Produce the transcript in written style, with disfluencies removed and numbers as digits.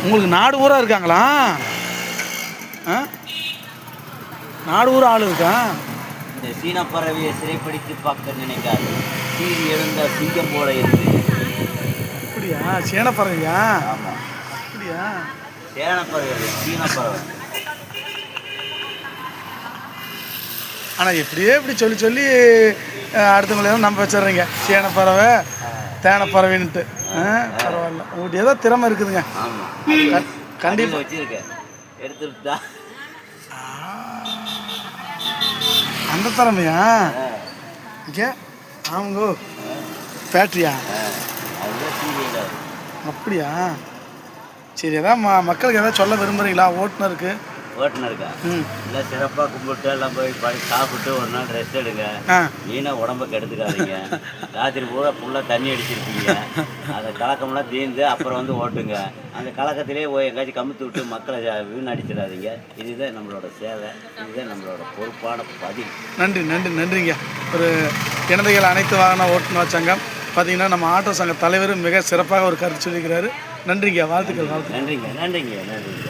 உங்களுக்கு நாடு ஊரா இருக்காங்களா? நாடு ஊரா ஆள் இருக்கா? இந்த சீன பறவையை சிறைப்பிடித்து பார்க்க நினைக்காது, சீறி எழுந்த சிங்கம் போல இருக்கு. அப்படியா? சேன பறவையா? ஆமாம், அப்படியா? சேன பறவை, சீன பறவை. ஆனால் எப்படியே இப்படி சொல்லி சொல்லி அடுத்தவங்களையும் நம்ப வச்சிடுறீங்க. சேன பறவை தேனை பறவைன்ட்டு. பரவாயில்ல, உங்கள்கிட்ட ஏதோ திறமை இருக்குதுங்க. ஆமாம், கண்டிப்பாக வச்சுருக்கேன், எடுத்துட்டா. அந்த திறமையா? இங்கே ஆமாங்கோ, ஃபேக்ட்ரியா? அப்படியா? சரி, எதாவது மக்களுக்கு எதாவது சொல்ல விரும்புகிறீங்களா ஓட்டுநருக்கு? ஓட்டுநருக்கா? இல்லை, சிறப்பாக கும்பிட்டு எல்லாம் போய் சாப்பிட்டு ஒரு நாள் ரெஸ்ட் எடுங்க. வீணாக உடம்பை கெடுத்துக்காதீங்க. ராத்திரி பூரா ஃபுல்லாக தண்ணி அடிச்சிருப்பீங்க, அந்த கலக்கம்லாம் தீர்ந்து அப்புறம் வந்து ஓட்டுங்க. அந்த கலக்கத்திலே போய் எங்கேயாச்சும் கமுத்து விட்டு மக்களை வீணடிச்சிடாதீங்க. இதுதான் நம்மளோட சேவை, இதுதான் நம்மளோட பொறுப்பான பதில். நன்றி நன்றி நன்றிங்க. ஒரு இனதைகள் அனைத்து வாகன ஓட்டுநர் சங்கம் பார்த்தீங்கன்னா நம்ம ஆட்டோ சங்க தலைவர் மிக சிறப்பாக ஒரு கருத்து சொல்லியிருக்கிறாரு. நன்றிங்க, வாழ்த்துக்கள். நன்றிங்க நன்றிங்க நன்றிங்க.